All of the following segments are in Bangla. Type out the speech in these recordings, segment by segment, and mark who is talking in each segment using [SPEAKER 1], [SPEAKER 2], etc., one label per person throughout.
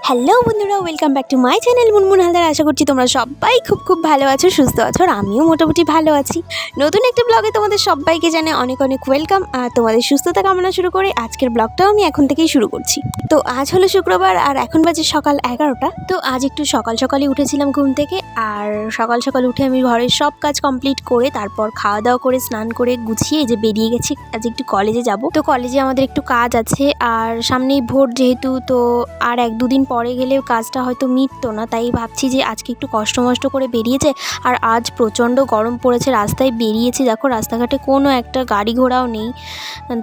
[SPEAKER 1] হ্যালো বন্ধুরা, welcome back to my channel Munmun Haldar. আশা করছি তোমরা সবাই খুব ভালো আছো, সুস্থ আছো, আর আমিও মোটামুটি ভালো আছি। নতুন একটা ব্লগে তোমাদের সবাইকে জানাই অনেক ওয়েলকাম। আর তোমাদের সুস্থতা কামনা শুরু করে আজকের ব্লগটাও আমি এখন থেকেই শুরু করছি। তো আজ হলো শুক্রবার আর এখন বাজে সকাল 11টা। তো আজ একটু সকালে উঠেছিলাম ঘুম থেকে, আর সকাল উঠে আমি ঘরের সব কাজ কমপ্লিট করে তারপর খাওয়া দাওয়া করে স্নান করে গুছিয়ে যে বেরিয়ে গেছি। আজ একটু কলেজে যাব। তো কলেজে আমাদের একটু কাজ আছে, আর সামনেই ভোট যেহেতু, তো আর 1-2 দিন পরে গেলে কাজটা হয়তো মিটতো না। তাই ভাবছি যে আজকে একটু কষ্ট করে বেরিয়েছে। আর আজ প্রচণ্ড গরম পড়েছে। রাস্তায় বেরিয়েছি, দেখো রাস্তাঘাটে কোনো একটা গাড়ি ঘোড়াও নেই।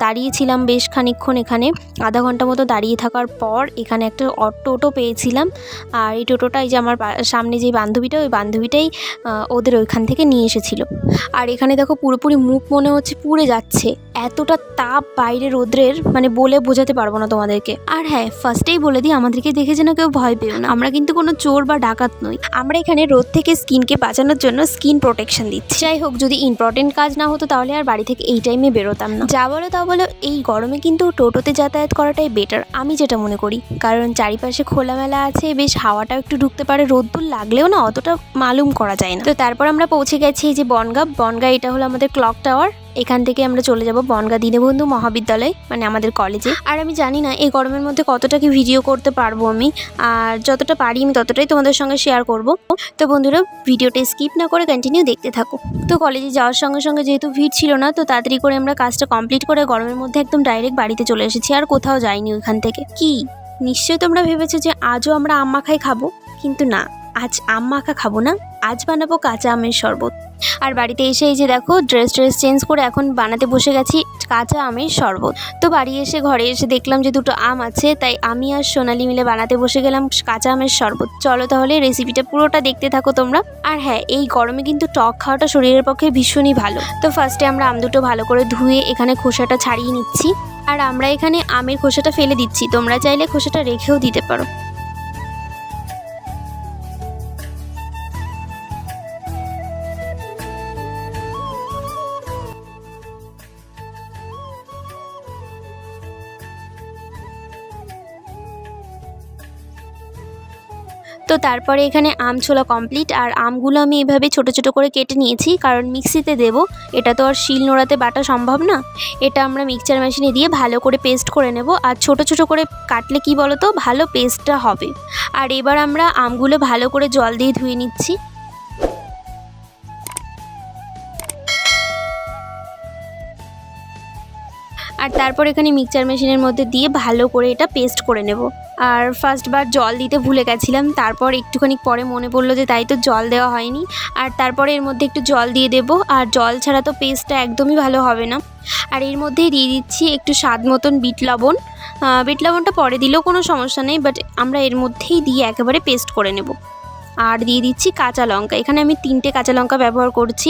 [SPEAKER 1] দাঁড়িয়েছিলাম বেশ খানিকক্ষণ এখানে, আধা ঘন্টা মতো দাঁড়িয়ে থাকার পর এখানে একটা টোটো পেয়েছিলাম। আর এই টোটোটাই যে আমার সামনে যে বান্ধবীটা, ওই বান্ধবীটাই ওদের ওইখান থেকে নিয়ে এসেছিলো। আর এখানে দেখো পুরোপুরি মুখ মনে হচ্ছে পুড়ে যাচ্ছে, এতটা তাপ বাইরে রোদ্রের, মানে বলে বোঝাতে পারবো না তোমাদেরকে। আর হ্যাঁ, ফার্স্টেই বলে দিই, আমাদেরকে দেখে যেন কেউ ভয় পেও না, আমরা কিন্তু কোনো চোর বা ডাকাত নই। আমরা এখানে রোদ থেকে স্কিনকে বাঁচানোর জন্য স্কিন প্রোটেকশন দিচ্ছি। যাই হোক, যদি ইম্পর্টেন্ট কাজ না হতো তাহলে আর বাড়ি থেকে এই টাইমে বেরোতাম না। যা বলো তা বলো, এই গরমে কিন্তু টোটোতে যাতায়াত করাটাই বেটার, আমি যেটা মনে করি। কারণ চারিপাশে খোলামেলা আছে, বেশ হাওয়াটাও একটু ঢুকতে পারে, রোদ্দুর লাগলেও না অতটা মালুম করা যায় না। তো তারপর আমরা পৌঁছে গেছি এই যে বনগা, এটা হলো আমাদের ক্লক টাওয়ার। এখান থেকে আমরা চলে যাব বনগা দীনবন্ধু মহাবিদ্যালয়, মানে আমাদের কলেজে। আর আমি জানি না এই গরমের মধ্যে কতটা কি ভিডিও করতে পারবো আমি, আর যতটা পারি আমি ততটাই তোমাদের সঙ্গে শেয়ার করব। তো বন্ধুরা, ভিডিওটা স্কিপ না করে কন্টিনিউ দেখতে থাকো। তো কলেজে যাওয়ার সঙ্গে যেহেতু ভিড় ছিল না, তো তাড়াতাড়ি করে আমরা কাজটা কমপ্লিট করে গরমের মধ্যে একদম ডাইরেক্ট বাড়িতে চলে এসেছি, আর কোথাও যাইনি ওইখান থেকে। কি নিশ্চয়ই তোমরা ভেবেছো যে আজও আমরা আম মাখাই খাবো, কিন্তু না, আজ আম মাখা খাবো না, আজ বানাবো কাঁচা আমের শরবত। আর বাড়িতে এসে এই যে দেখো ড্রেস চেঞ্জ করে এখন বানাতে বসে গেছি কাঁচা আমের শরবত। তো বাড়ি এসে ঘরে এসে দেখলাম যে 2টো আম আছে, তাই আমি আর সোনালি মিলে বানাতে বসে গেলাম কাঁচা আমের শরবত। চলো তাহলে রেসিপিটা পুরোটা দেখতে থাকো তোমরা। আর হ্যাঁ, এই গরমে কিন্তু টক খাওয়াটা শরীরের পক্ষে ভীষণই ভালো। তো ফার্স্টে আমরা আম দুটো ভালো করে ধুয়ে এখানে খোসাটা ছাড়িয়ে নিচ্ছি। আর আমরা এখানে আমের খোসাটা ফেলে দিচ্ছি, তোমরা চাইলে খোসাটা রেখেও দিতে পারো। তো তারপরে এখানে আম ছোলা কমপ্লিট, আর আমগুলো আমি এভাবে ছোট করে কেটে নিয়েছি, কারণ মিক্সিতে দেব, এটা তো আর শিল নোড়াতে বাটা সম্ভব না। এটা আমরা মিক্সচার মেশিনে দিয়ে ভালো করে পেস্ট করে নেব। আর ছোট করে কাটলে কি বলো তো, ভালো পেস্টটা হবে। আর এবার আমরা আমগুলো ভালো করে জল দিয়ে ধুয়ে নিচ্ছি। আর তারপর এখানে মিক্সচার মেশিনের মধ্যে দিয়ে ভালো করে এটা পেস্ট করে নেব। আর ফার্স্টবার জল দিতে ভুলে গেছিলাম, তারপর একটুখানি পরে মনে পড়লো যে তাই তো জল দেওয়া হয়নি। আর তারপরে এর মধ্যে একটু জল দিয়ে দেব, আর জল ছাড়া তো পেস্টটা একদমই ভালো হবে না। আর এর মধ্যেই দিয়ে দিচ্ছি একটু স্বাদ মতন বিট লবণ। বিট লবণটা পরে দিলেও কোনো সমস্যা নেই, বাট আমরা এর মধ্যেই দিয়ে একেবারে পেস্ট করে নেব। আর দিয়ে দিচ্ছি কাঁচা লঙ্কা, এখানে আমি 3টে কাঁচা লঙ্কা ব্যবহার করছি,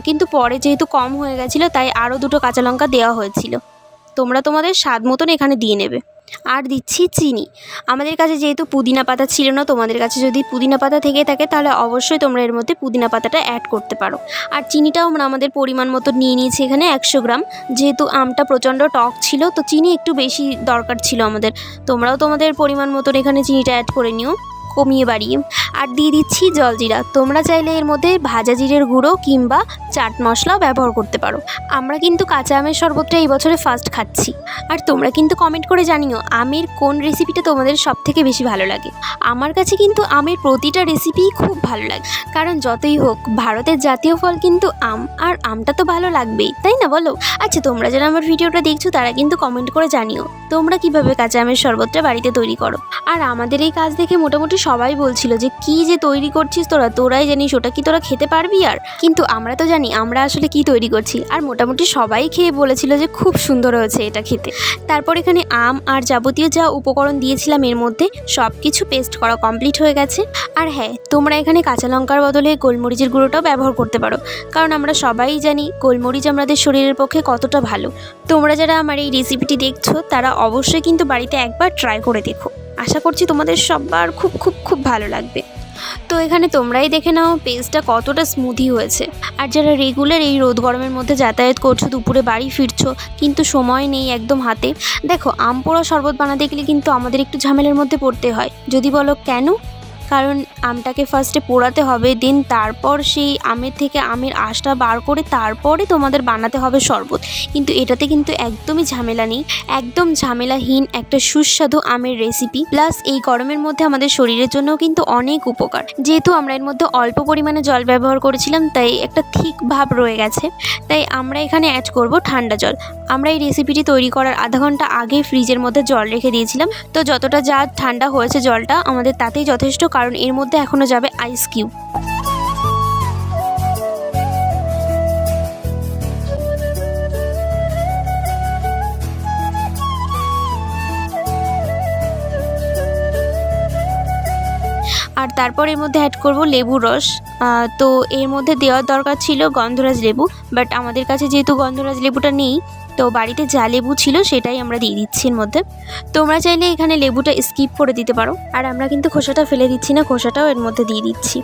[SPEAKER 1] কিন্তু পরে যেহেতু কম হয়ে গেছিলো তাই আরও 2টো কাঁচা লঙ্কা দেওয়া হয়েছিল। তোমরা তোমাদের স্বাদ মতন এখানে দিয়ে নেবে। আর দিচ্ছি চিনি। আমাদের কাছে যেহেতু পুদিনা পাতা ছিল না, তোমাদের কাছে যদি পুদিনা পাতা থেকে থাকে তাহলে অবশ্যই তোমরা এর মধ্যে পুদিনা পাতাটা অ্যাড করতে পারো। আর চিনিটাও আমরা আমাদের পরিমাণ মতো নিয়ে নিয়েছি এখানে 100 গ্রাম। যেহেতু আমটা প্রচণ্ড টক ছিল, তো চিনি একটু বেশি দরকার ছিল আমাদের। তোমরাও তোমাদের পরিমাণ মতন এখানে চিনিটা অ্যাড করে নিও, কমিয়ে বাড়িয়ে। আর দিয়ে দিচ্ছি জলজিরা, তোমরা চাইলে এর মধ্যে ভাজা জিরের গুঁড়ো কিংবা চাট মশলাও ব্যবহার করতে পারো। আমরা কিন্তু কাঁচা আমের শরবতটা এই বছরে ফার্স্ট খাচ্ছি। আর তোমরা কিন্তু কমেন্ট করে জানিও আমের কোন রেসিপিটা তোমাদের সব থেকে বেশি ভালো লাগে। আমার কাছে কিন্তু আমের প্রতিটা রেসিপিই খুব ভালো লাগে, কারণ যতই হোক ভারতের জাতীয় ফল কিন্তু আম, আর আমটা তো ভালো লাগবেই, তাই না বলো? আচ্ছা, তোমরা যারা আমার ভিডিওটা দেখছো তারা কিন্তু কমেন্ট করে জানিও তোমরা কিভাবে কাঁচা আমের শরবতটা বাড়িতে তৈরি করো। আর আমাদের এই কাজ দেখে মোটামুটি সবাই বলছিল যে কি যে তৈরি করছিস তোরাই জানিস ওটা কি তোরা খেতে পারবি। আর কিন্তু আমরা তো জানি আমরা আসলে কি তৈরি করছি, আর মোটামুটি সবাই খেয়ে বলেছিল যে খুব সুন্দর হয়েছে এটা খেতে। তারপর এখানে আম আর যাবতীয় যা উপকরণ দিয়েছিলাম এর মধ্যে সব কিছু পেস্ট করা কমপ্লিট হয়ে গেছে। আর হ্যাঁ, তোমরা এখানে কাঁচা লঙ্কার বদলে গোলমরিচের গুঁড়োটাও ব্যবহার করতে পারো, কারণ আমরা সবাই জানি গোলমরিচ আমাদের শরীরের পক্ষে কতটা ভালো। তোমরা যারা আমার এই রেসিপিটি দেখছো তারা অবশ্যই কিন্তু বাড়িতে একবার ট্রাই করে দেখো, আশা করছি তোমাদের সবার খুব ভালো লাগবে। তো এখানে তোমরাই দেখে নাও পেস্টটা কতটা স্মুথি হয়েছে। আর যারা রেগুলার এই রোদ গরমের মধ্যে যাতায়াত করছো, দুপুরে বাড়ি ফিরছো কিন্তু সময় নেই একদম হাতে, দেখো আম পোড়া শরবত বানাতে গেলে কিন্তু আমাদের একটু ঝামেলার মধ্যে পড়তে হয়। যদি বলো কেন? কারণ আমটাকে ফার্স্টে পোড়াতে হবে, দেন তারপর সেই আমের থেকে আমের আঁশটা বার করে তারপরে তোমাদের বানাতে হবে শরবত। কিন্তু এটাতে কিন্তু একদমই ঝামেলা নেই, একদম ঝামেলাহীন একটা সুস্বাদু আমের রেসিপি। প্লাস এই গরমের মধ্যে আমাদের শরীরের জন্যও কিন্তু অনেক উপকার। যেহেতু আমরা এর মধ্যে অল্প পরিমাণে জল ব্যবহার করেছিলাম তাই একটা থিক ভাব রয়ে গেছে, তাই আমরা এখানে অ্যাড করব ঠান্ডা জল। আমরা এই রেসিপিটি তৈরি করার আধা ঘন্টা আগে ফ্রিজের মধ্যে জল রেখে দিয়েছিলাম, তো যতটা যা ঠান্ডা হয়েছে জলটা আমাদের তাতেই যথেষ্ট, কারণ এর মধ্যে এখনও যাবে আইস কিউব। আর তারপর এর মধ্যে অ্যাড করব লেবুর রস। তো এর মধ্যে দেওয়ার দরকার ছিল গন্ধরাজ লেবু, বাট আমাদের কাছে যেহেতু গন্ধরাজ লেবুটা নেই, তো বাড়িতে যা লেবু ছিল সেটাই আমরা দিয়ে দিচ্ছি এর মধ্যে। তোমরা চাইলে এখানে লেবুটা স্কিপ করে দিতে পারো, আর আমরা কিন্তু খোসাটা ফেলে দিচ্ছি না, খোসাটাও এর মধ্যে দিয়ে দিচ্ছি।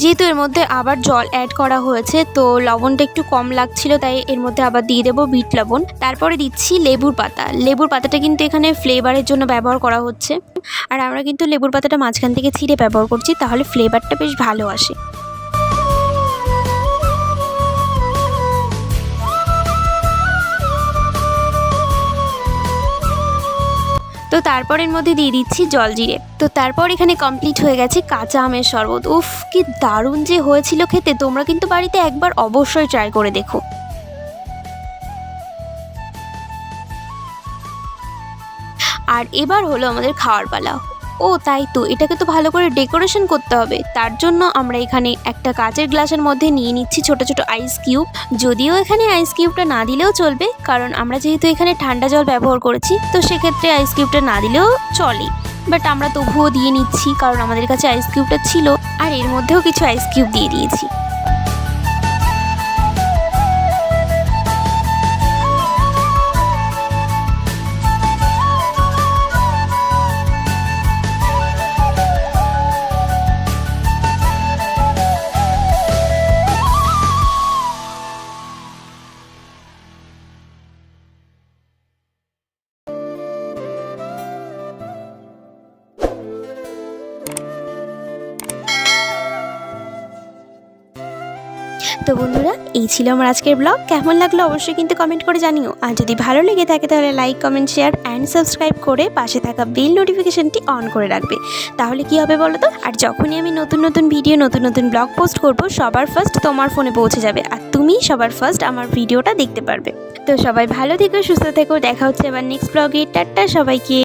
[SPEAKER 1] যেহেতু এর মধ্যে আবার জল অ্যাড করা হয়েছে তো লবণটা একটু কম লাগছিল, তাই এর মধ্যে আবার দিয়ে দেবো বিট লবণ। তারপরে দিচ্ছি লেবুর পাতা। লেবুর পাতাটা কিন্তু এখানে ফ্লেভারের জন্য ব্যবহার করা হচ্ছে, আর আমরা কিন্তু লেবুর পাতাটা মাঝখান থেকে ছিঁড়ে ব্যবহার করছি, তাহলে ফ্লেভারটা বেশ ভালো আসে। তো তারপর এর মধ্যে দিয়ে দিচ্ছি জলজিরে। তো তারপর এখানে কমপ্লিট হয়ে গেছে কাঁচা আমের শরবত। উফ, কি দারুণ যে হয়েছিল খেতে! তোমরা কিন্তু বাড়িতে একবার অবশ্যই ট্রাই করে দেখো। আর এবার হলো আমাদের খাওয়ার পালা। ও তাই তো, এটাকে তো ভালো করে ডেকোরেশন করতে হবে। তার জন্য আমরা এখানে একটা কাচের গ্লাসের মধ্যে নিয়ে নিচ্ছি ছোট ছোট আইস কিউব। যদিও এখানে আইস কিউবটা না দিলেও চলবে, কারণ আমরা যেহেতু এখানে ঠান্ডা জল ব্যবহার করেছি তো সেক্ষেত্রে আইস কিউবটা না দিলেও চলে, বাট আমরা তবুও দিয়ে নিচ্ছি কারণ আমাদের কাছে আইস কিউবটা ছিল, আর এর মধ্যেও কিছু আইস কিউব দিয়ে দিয়েছি। তো বন্ধুরা, এই ছিল আমার আজকের ব্লগ। কেমন লাগলো অবশ্যই কিন্তু কমেন্ট করে জানিও, আর যদি ভালো লেগে থাকে তাহলে like, comment, share and subscribe করে পাশে থাকা বেল নোটিফিকেশনটি অন করে রাখবে। তাহলে কি হবে বলো তো, আর যখনই আমি নতুন নতুন ভিডিও, নতুন নতুন ব্লগ পোস্ট করব, সবার ফার্স্ট তোমার ফোনে পৌঁছে যাবে, আর তুমি সবার ফার্স্ট আমার ভিডিওটা দেখতে পারবে। তো সবাই ভালো থেকো, সুস্থ থেকো, দেখা হচ্ছে আবার নেক্সট ব্লগে। টাটা সবাইকে।